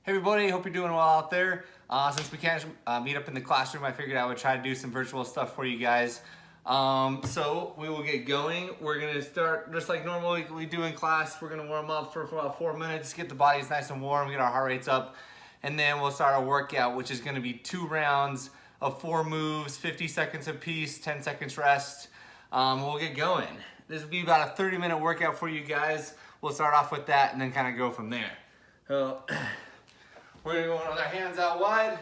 Hey everybody, hope you're doing well out there. Since we can't meet up in the classroom, I figured I would try to do some virtual stuff for you guys. So we will get going. We're gonna start just like normally we do in class. We're gonna warm up for about 4 minutes, get the bodies nice and warm, get our heart rates up, and then we'll start our workout, which is gonna be 2 rounds of 4 moves, 50 seconds apiece, 10 seconds rest. We'll get going. This will be about a 30-minute workout for you guys. We'll start off with that and then kind of go from there. So, we're gonna go with our hands out wide,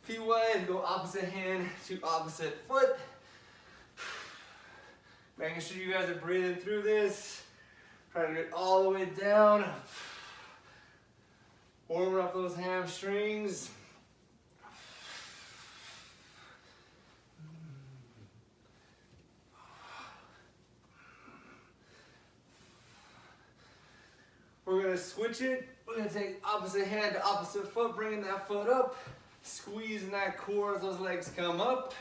feet wide, go opposite hand to opposite foot. Making sure you guys are breathing through this. Try to get all the way down. Warming up those hamstrings. We're gonna switch it. We're gonna take opposite hand to opposite foot, bringing that foot up, squeezing that core as those legs come up.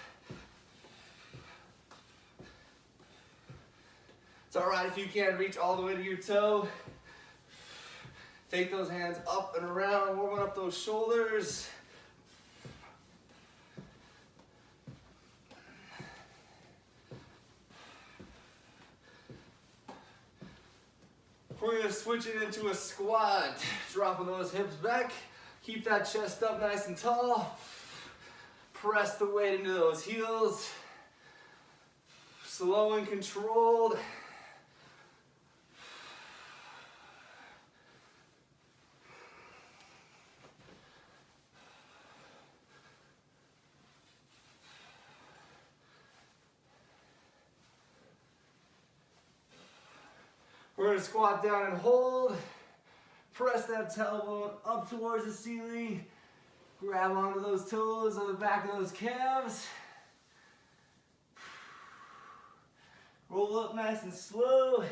It's all right if you can't reach all the way to your toe. Take those hands up and around, warming up those shoulders. We're gonna switch it into a squat, dropping those hips back. Keep that chest up nice and tall. Press the weight into those heels. Slow and controlled. We're gonna squat down and hold. Press that tailbone up towards the ceiling. Grab onto those toes on the back of those calves. Roll up nice and slow.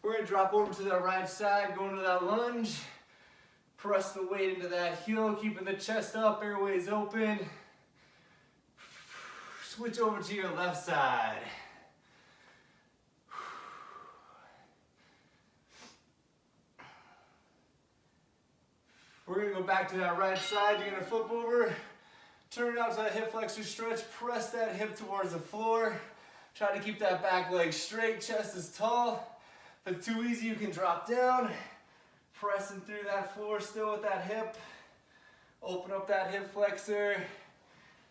We're gonna drop over to the right side, go into that lunge. Press the weight into that heel, keeping the chest up, airways open. Switch over to your left side. We're gonna go back to that right side. You're gonna flip over, turn it out to that hip flexor stretch, press that hip towards the floor. Try to keep that back leg straight, chest is tall. If it's too easy, you can drop down. Pressing through that floor still with that hip. Open up that hip flexor.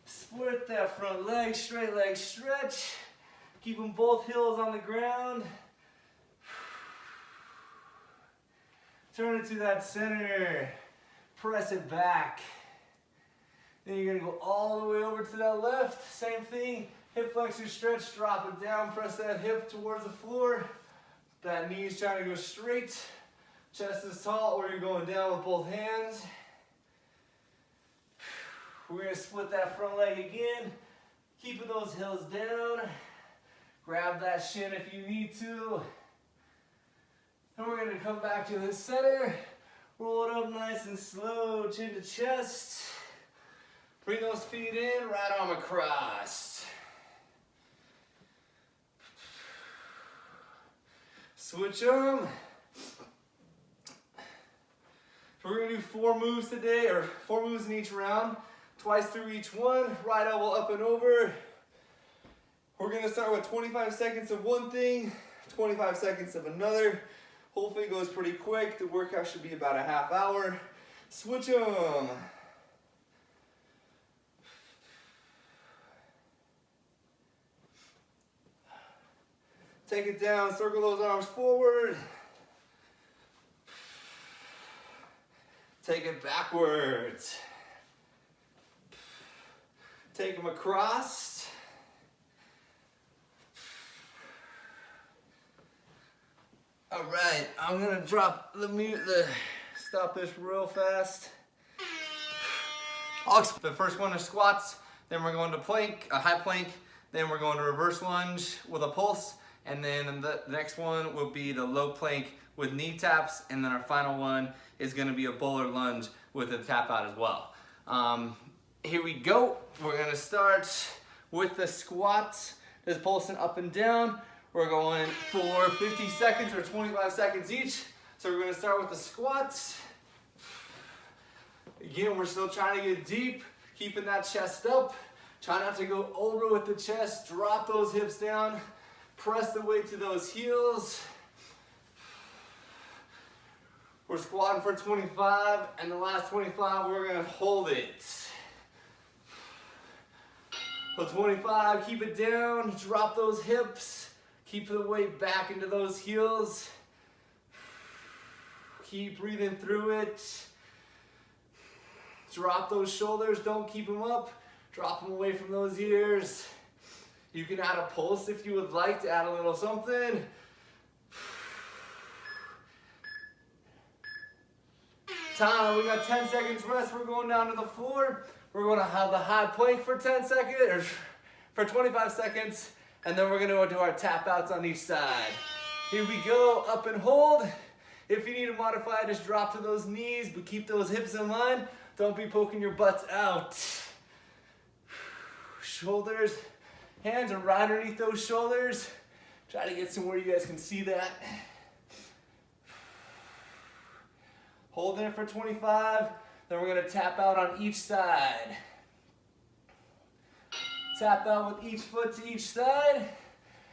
Split that front leg, straight leg stretch. Keep them both heels on the ground. Turn it to that center. Press it back. Then you're gonna go all the way over to that left. Same thing, hip flexor stretch, drop it down, press that hip towards the floor. That knee's trying to go straight. Chest is tall, or you're going down with both hands. We're gonna split that front leg again, keeping those heels down. Grab that shin if you need to. Then we're gonna come back to the center. Roll it up nice and slow, chin to chest. Bring those feet in, right arm across. Switch them. So we're gonna do 4 moves today, or 4 moves in each round, twice through each one. Right elbow up and over. We're gonna start with 25 seconds of one thing, 25 seconds of another. Whole thing goes pretty quick. The workout should be about a half hour. Switch them. Take it down, circle those arms forward. Take it backwards. Take them across. All right, I'm gonna drop stop this real fast. The first one is squats, then we're going to plank, a high plank, then we're going to reverse lunge with a pulse, and then the next one will be the low plank with knee taps, and then our final one is gonna be a bowler lunge with a tap out as well. Here we go. We're gonna start with the squats, just pulsing up and down. We're going for 50 seconds or 25 seconds each. So we're going to start with the squats. Again, we're still trying to get deep, keeping that chest up. Try not to go over with the chest. Drop those hips down. Press the weight to those heels. We're squatting for 25, and the last 25, we're gonna hold it. So 25, keep it down, drop those hips, keep the weight back into those heels. Keep breathing through it. Drop those shoulders, don't keep them up. Drop them away from those ears. You can add a pulse if you would like to add a little something. Time, we got 10 seconds rest. We're going down to the floor. We're going to have the high plank for 10 seconds, or for 25 seconds, and then we're going to go do our tap outs on each side. Here we go, up and hold. If you need to modify, just drop to those knees, but keep those hips in line. Don't be poking your butts out. Shoulders, hands are right underneath those shoulders. Try to get somewhere you guys can see that. Holding it for 25, then we're gonna tap out on each side. Tap out with each foot to each side.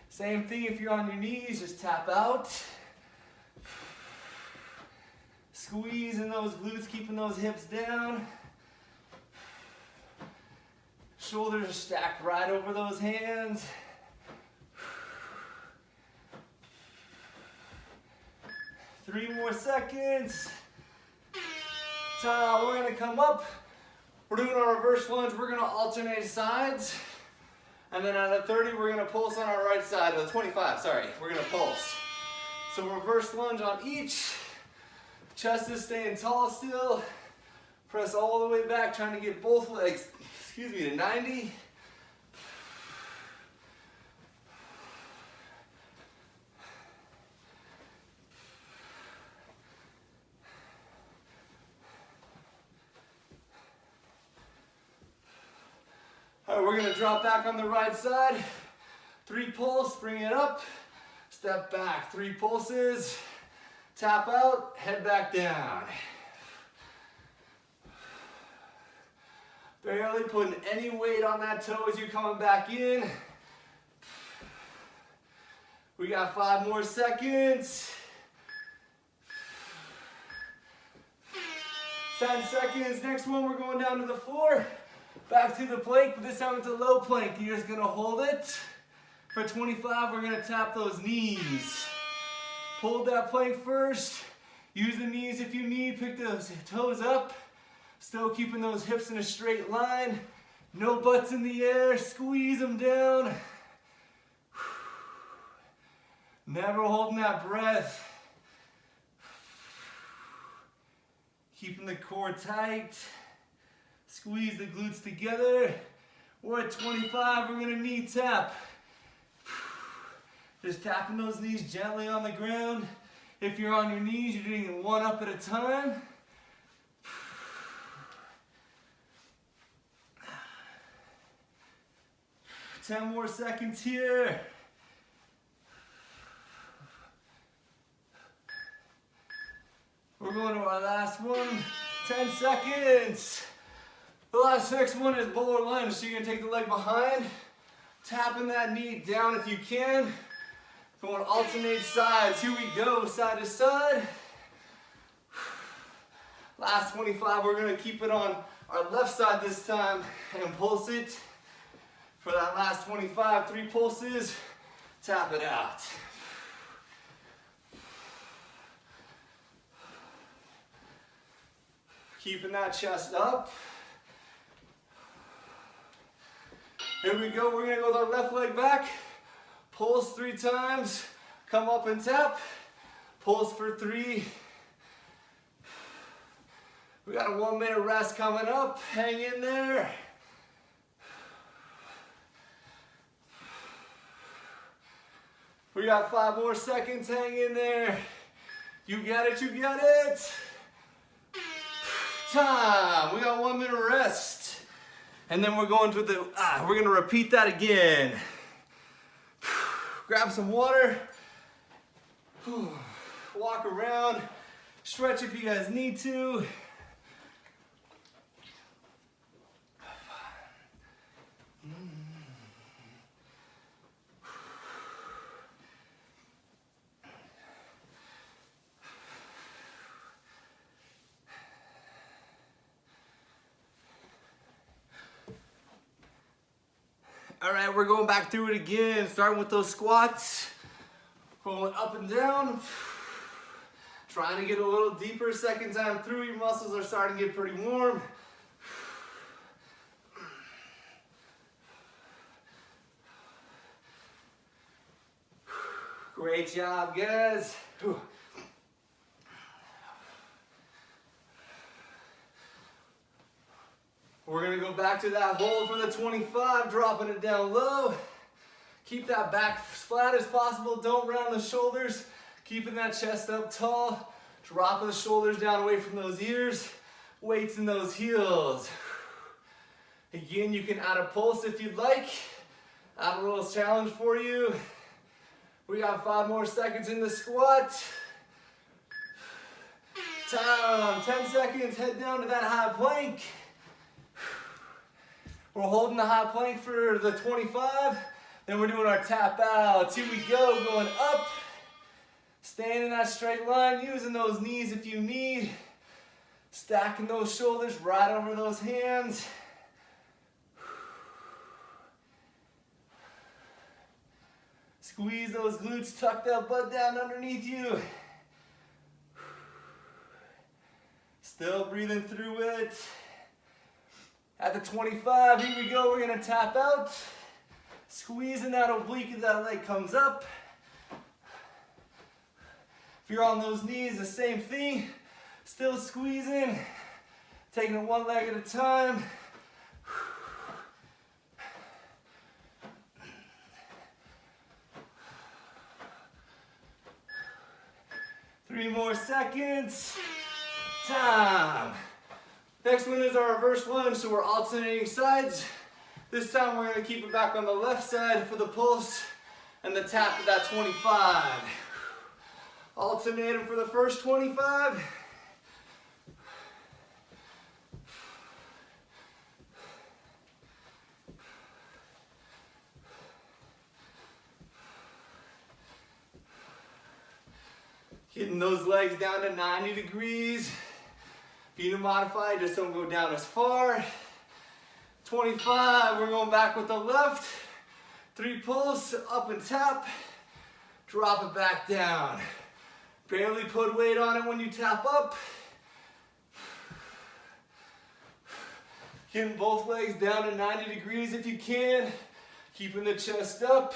Same thing if you're on your knees, just tap out. Squeezing those glutes, keeping those hips down. Shoulders are stacked right over those hands. Three more seconds. We're gonna come up. We're doing our reverse lunge. We're gonna alternate sides. And then at a 30, we're gonna pulse on our right side. 25, sorry, we're gonna pulse. So reverse lunge on each. Chest is staying tall still. Press all the way back, trying to get both legs, to 90. All right, we're gonna drop back on the right side. 3 pulse, bring it up, step back. 3 pulses, tap out, head back down. Barely putting any weight on that toe as you're coming back in. We got 5 more seconds. 10 seconds. Next one, we're going down to the floor. Back to the plank, but this time it's a low plank. You're just gonna hold it. For 25, we're gonna tap those knees. Hold that plank first. Use the knees if you need. Pick those toes up. Still keeping those hips in a straight line. No butts in the air. Squeeze them down. Never holding that breath. Keeping the core tight. Squeeze the glutes together. We're at 25, we're gonna knee tap. Just tapping those knees gently on the ground. If you're on your knees, you're doing it 1 up at a time. Ten more seconds here. We're going to our last one. 10 seconds. The last next one is bowler lunge. So you're gonna take the leg behind, tapping that knee down if you can. Going alternate sides. Here we go, side to side. Last 25, we're gonna keep it on our left side this time and pulse it. For that last 25, 3 pulses, tap it out. Keeping that chest up. Here we go, we're gonna go with our left leg back. Pulse 3 times, come up and tap. Pulse for 3. We got a 1-minute rest coming up, hang in there. We got 5 more seconds, hang in there. You got it, you got it. Time, we got 1-minute rest. And then we're going to we're gonna repeat that again. Grab some water. Walk around, stretch if you guys need to. All right, we're going back through it again, starting with those squats. Going up and down. Trying to get a little deeper. Second time through, your muscles are starting to get pretty warm. Great job, guys. We're gonna go back to that hold for the 25, dropping it down low. Keep that back as flat as possible. Don't round the shoulders. Keeping that chest up tall. Dropping the shoulders down away from those ears. Weights in those heels. Again, you can add a pulse if you'd like. Add a little challenge for you. We got 5 more seconds in the squat. Time, 10 seconds, head down to that high plank. We're holding the high plank for the 25. Then we're doing our tap outs. Here we go, going up. Staying in that straight line, using those knees if you need. Stacking those shoulders right over those hands. Squeeze those glutes, tuck that butt down underneath you. Still breathing through it. At the 25, here we go, we're gonna tap out. Squeezing that oblique as that leg comes up. If you're on those knees, the same thing. Still squeezing. Taking it one leg at a time. 3 more seconds. Time. Next one is our reverse lunge, so we're alternating sides. This time we're gonna keep it back on the left side for the pulse and the tap of that 25. Alternate them for the first 25. Getting those legs down to 90 degrees. If you need to modify, just don't go down as far. 25, we're going back with the left. 3 pulse, up and tap. Drop it back down. Barely put weight on it when you tap up. Getting both legs down to 90 degrees if you can. Keeping the chest up.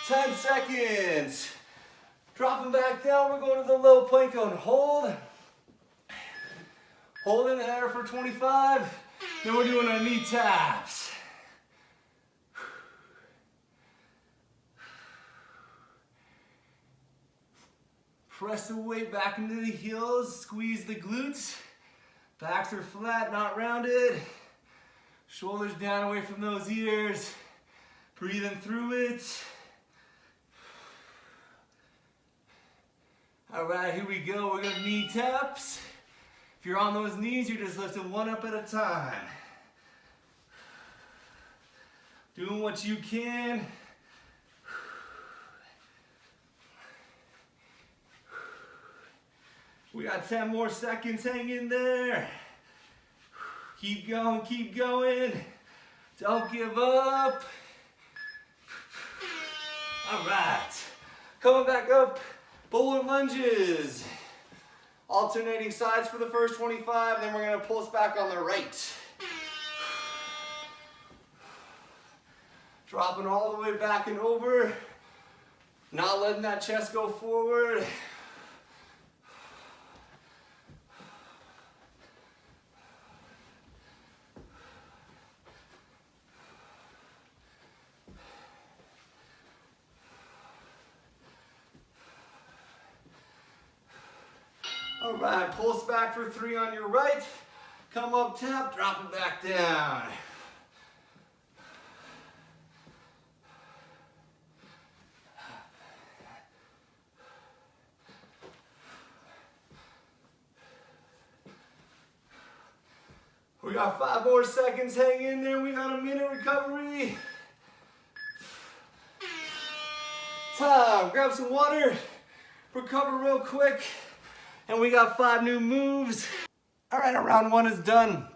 Ten seconds. Dropping back down, we're going to the low plank on hold. Holding there for 25. Then we're doing our knee taps. Press the weight back into the heels, squeeze the glutes. Backs are flat, not rounded. Shoulders down away from those ears. Breathing through it. All right, here we go. We're gonna knee taps. If you're on those knees, you're just lifting one up at a time. Doing what you can. We got 10 more seconds, hang in there. Keep going, keep going. Don't give up. All right, coming back up. Bowler lunges. Alternating sides for the first 25, then we're gonna pulse back on the right. Dropping all the way back and over. Not letting that chest go forward. All right, pulse back for 3 on your right. Come up, tap, drop it back down. We got 5 more seconds, hang in there. We got a minute recovery. Time, grab some water, recover real quick. And we got 5 new moves. All right, our round 1 is done.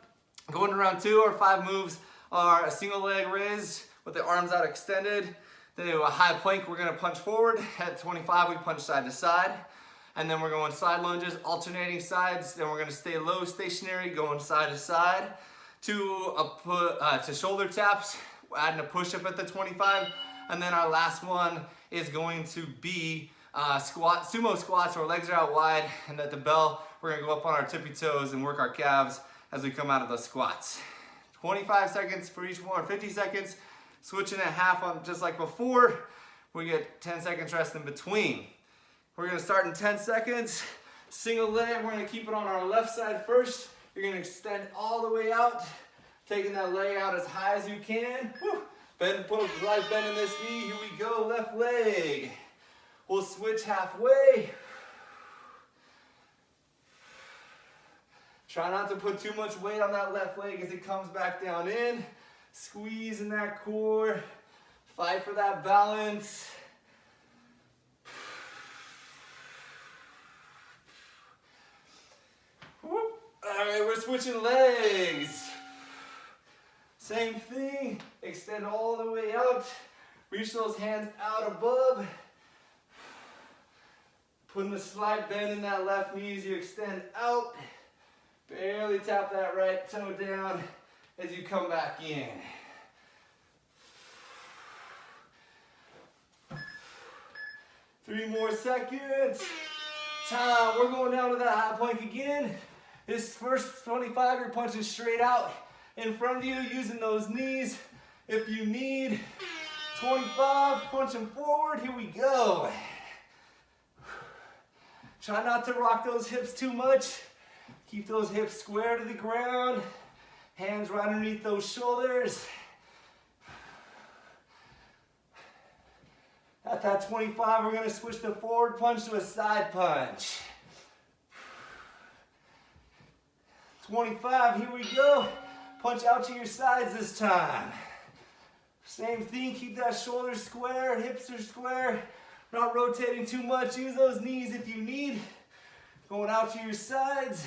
Going to round 2, our 5 moves are a single leg raise with the arms out extended. Then a high plank, we're gonna punch forward. At 25, we punch side to side. And then we're going side lunges, alternating sides. Then we're gonna stay low, stationary, going side to side. To shoulder taps, adding a push-up at the 25. And then our last one is going to be sumo squats, where our legs are out wide, and at the bell, we're gonna go up on our tippy toes and work our calves as we come out of the squats. 25 seconds for each one, 50 seconds. Switching at half on just like before. We get 10 seconds rest in between. We're gonna start in 10 seconds. Single leg, we're gonna keep it on our left side first. You're gonna extend all the way out, taking that leg out as high as you can. Woo. Bend, put a slight bend in this knee. Here we go, left leg. We'll switch halfway. Try not to put too much weight on that left leg as it comes back down in. Squeeze in that core. Fight for that balance. Whoop. All right, we're switching legs. Same thing. Extend all the way out. Reach those hands out above. Putting a slight bend in that left knee as you extend out. Barely tap that right toe down as you come back in. Three more seconds. Time. We're going down to that high plank again. This first 25, you're punching straight out in front of you, using those knees if you need. 25, punching forward. Here we go. Try not to rock those hips too much. Keep those hips square to the ground. Hands right underneath those shoulders. At that 25, we're gonna switch the forward punch to a side punch. 25, here we go. Punch out to your sides this time. Same thing, keep that shoulder square, hips are square. Not rotating too much, use those knees if you need. Going out to your sides.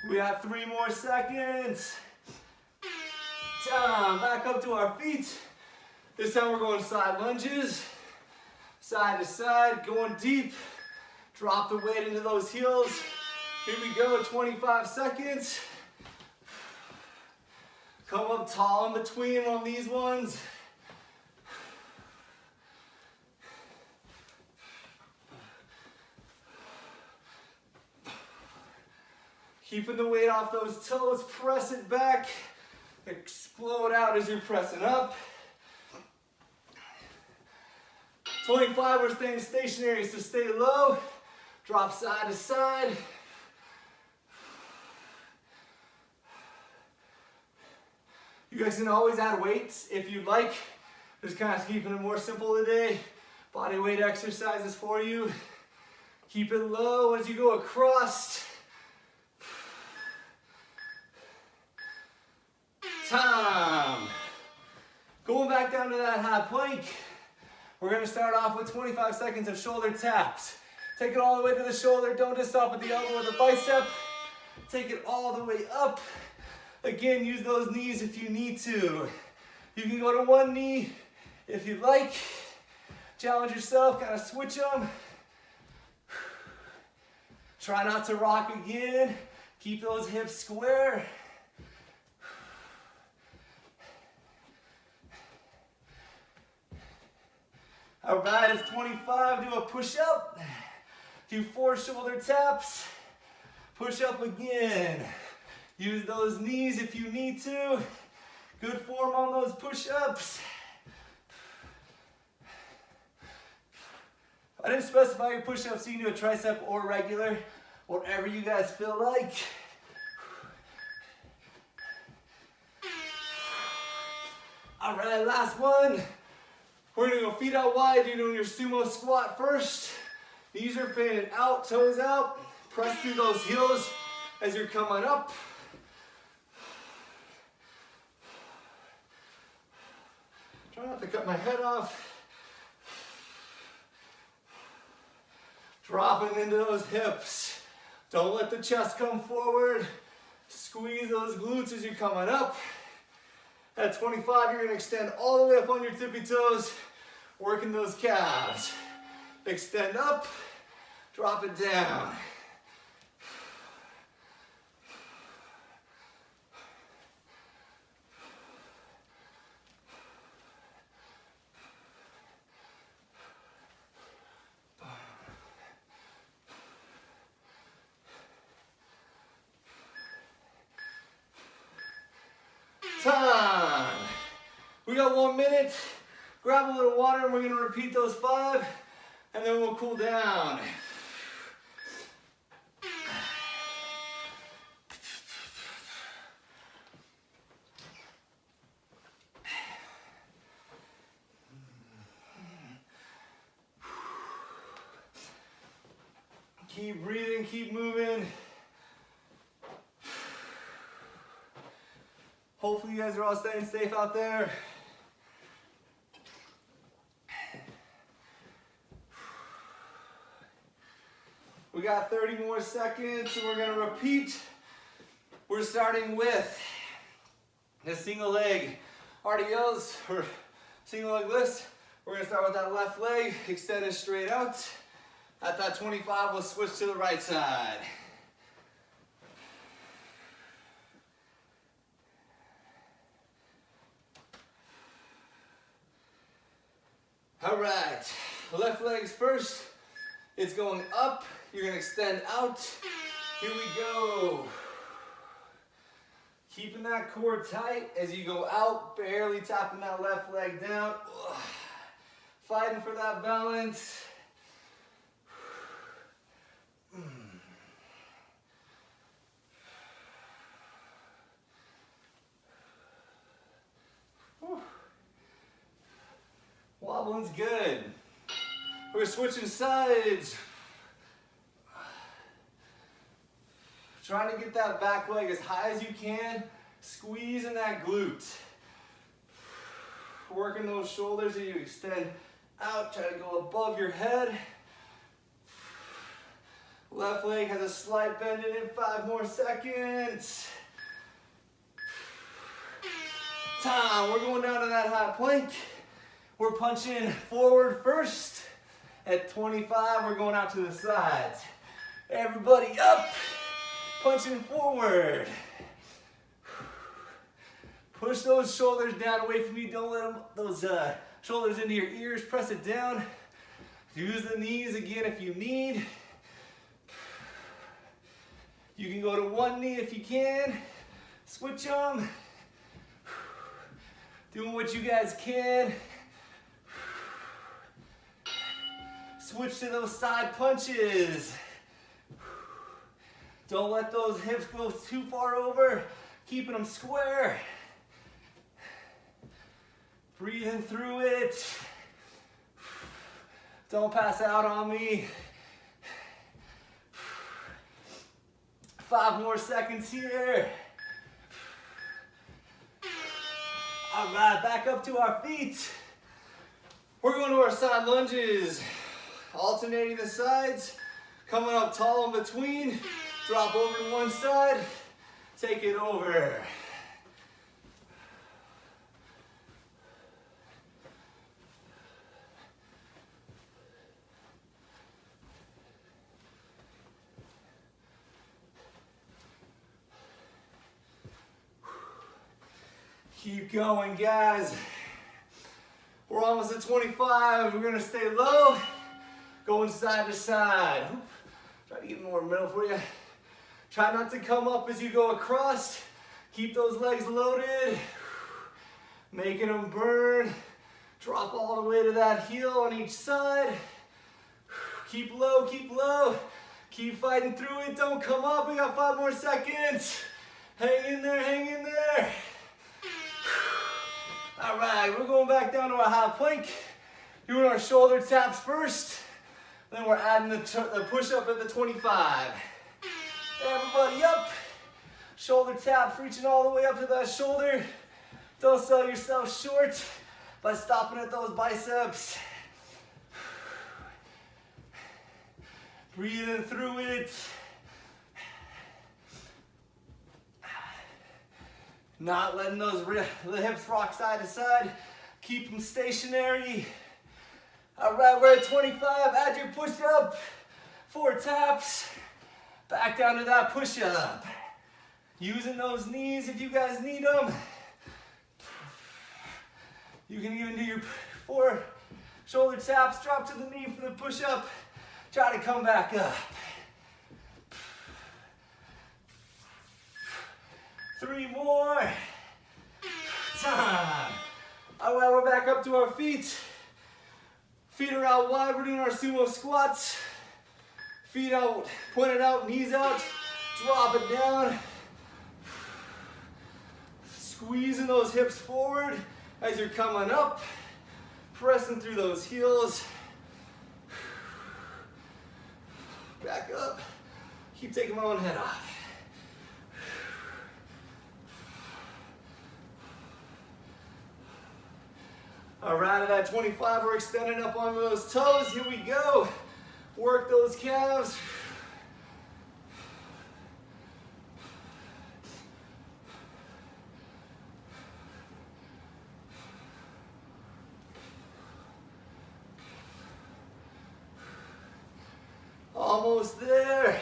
We have 3 more seconds. Time, back up to our feet. This time we're going side lunges. Side to side, going deep. Drop the weight into those heels. Here we go, 25 seconds. Come up tall in between on these ones. Keeping the weight off those toes, press it back. Explode out as you're pressing up. 25, we're staying stationary, so stay low. Drop side to side. You guys can always add weights if you'd like. Just kind of keeping it more simple today. Body weight exercises for you. Keep it low as you go across. Time. Going back down to that high plank. We're gonna start off with 25 seconds of shoulder taps. Take it all the way to the shoulder. Don't just stop at the elbow or the bicep. Take it all the way up. Again, use those knees if you need to. You can go to one knee if you'd like. Challenge yourself, kind of switch them. Try not to rock again. Keep those hips square. All right, it's 25, do a push up. Do 4 shoulder taps. Push up again. Use those knees if you need to. Good form on those push-ups. I didn't specify your push-ups, so you can do a tricep or regular, whatever you guys feel like. All right, last one. We're gonna go feet out wide. You're doing your sumo squat first. Knees are fanning out, toes out. Press through those heels as you're coming up. Try not to cut my head off. Dropping into those hips. Don't let the chest come forward. Squeeze those glutes as you're coming up. At 25, you're gonna extend all the way up on your tippy toes, working those calves. Extend up, drop it down. Time. We got 1 minute. Grab a little water and we're gonna repeat those 5 and then we'll cool down. Keep breathing, keep moving. Hopefully you guys are all staying safe out there. We got 30 more seconds, so we're gonna repeat. We're starting with the single leg RDLs, or single leg lifts. We're gonna start with that left leg, extended straight out. At that 25, we'll switch to the right side. All right, left leg's first. It's going up. You're gonna extend out. Here we go. Keeping that core tight as you go out, barely tapping that left leg down. Fighting for that balance. Wobbling's good. We're switching sides. Trying to get that back leg as high as you can. Squeezing that glute. Working those shoulders as you extend out. Try to go above your head. Left leg has a slight bend in it. 5 more seconds. Time. We're going down to that high plank. We're punching forward first. At 25, we're going out to the sides. Everybody up. Punching forward. Push those shoulders down away from you. Don't let those shoulders into your ears. Press it down. Use the knees again if you need. You can go to one knee if you can. Switch them. Doing what you guys can. Switch to those side punches. Don't let those hips go too far over. Keeping them square. Breathing through it. Don't pass out on me. 5 more seconds here. All right, back up to our feet. We're going to our side lunges. Alternating the sides. Coming up tall in between. Drop over to one side. Take it over. Keep going, guys. We're almost at 25. We're gonna stay low, going side to side. Try to get more middle for you. Try not to come up as you go across. Keep those legs loaded. Making them burn. Drop all the way to that heel on each side. Keep low, keep low. Keep fighting through it. Don't come up. We got 5 more seconds. Hang in there, hang in there. All right, we're going back down to our high plank. Doing our shoulder taps first. Then we're adding the push-up at the 25. Everybody up. Shoulder taps, reaching all the way up to that shoulder. Don't sell yourself short by stopping at those biceps. Breathing through it. Not letting those the hips rock side to side. Keep them stationary. All right, we're at 25. Add your push up. 4 taps. Back down to that push up. Using those knees if you guys need them. You can even do your 4 shoulder taps. Drop to the knee for the push up. Try to come back up. 3 more. Time. All right, we're back up to our feet. Feet are out wide. We're doing our sumo squats. Feet out, pointed out, knees out. Drop it down. Squeezing those hips forward as you're coming up. Pressing through those heels. Back up. Keep taking my own head off. All right, at that 25, we're extending up on those toes. Here we go. Work those calves. Almost there.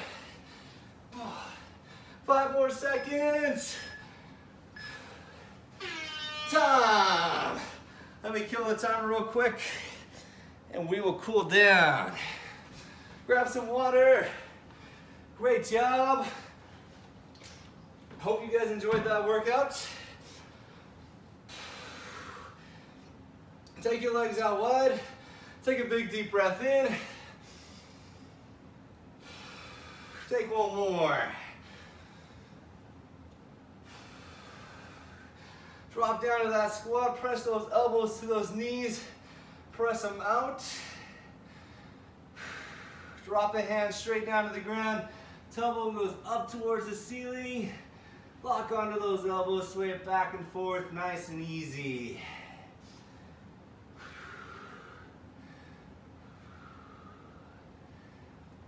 5 more seconds. Time. Let me kill the timer real quick and we will cool down. Grab some water. Great job. Hope you guys enjoyed that workout. Take your legs out wide. Take a big deep breath in. Take one more. Drop down to that squat. Press those elbows to those knees. Press them out. Drop the hands straight down to the ground. Tailbone goes up towards the ceiling. Lock onto those elbows. Sway it back and forth. Nice and easy.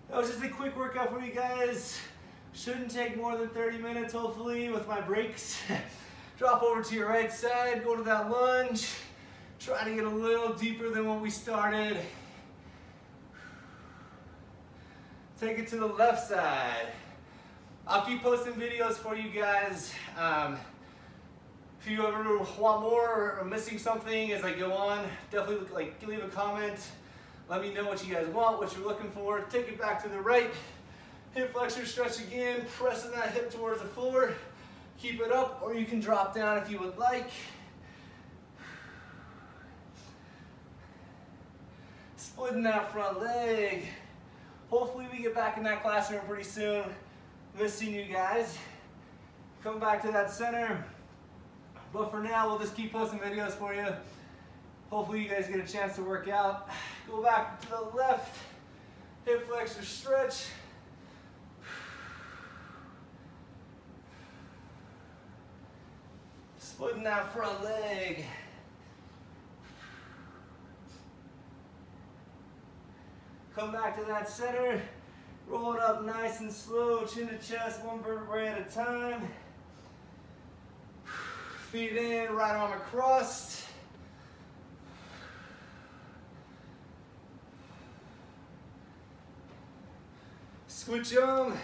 That was just a quick workout for you guys. Shouldn't take more than 30 minutes, hopefully, with my breaks. Drop over to your right side, go to that lunge. Try to get a little deeper than when we started. Take it to the left side. I'll keep posting videos for you guys. If you ever want more or are missing something as I go on, definitely leave a comment. Let me know what you guys want, what you're looking for. Take it back to the right. Hip flexor stretch again, pressing that hip towards the floor. Keep it up, or you can drop down if you would like. Splitting that front leg. Hopefully we get back in that classroom pretty soon. Missing you guys. Come back to that center. But for now, we'll just keep posting videos for you. Hopefully you guys get a chance to work out. Go back to the left. Hip flexor stretch. Splitting that front leg. Come back to that center. Roll it up nice and slow, chin to chest, 1 vertebrae at a time. Feet in, right arm across. Switch them.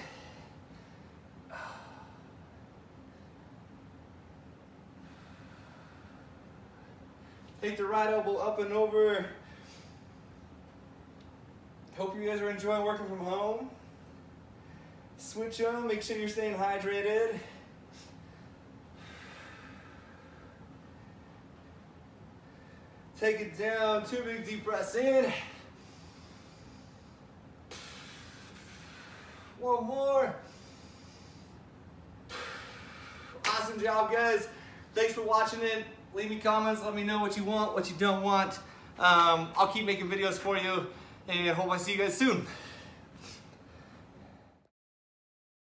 Take the right elbow up and over. Hope you guys are enjoying working from home. Switch them, make sure you're staying hydrated. Take it down, 2 big deep breaths in. 1 more. Awesome job, guys. Thanks for watching it. Leave me comments, let me know what you want, what you don't want. I'll keep making videos for you, and hope I see you guys soon.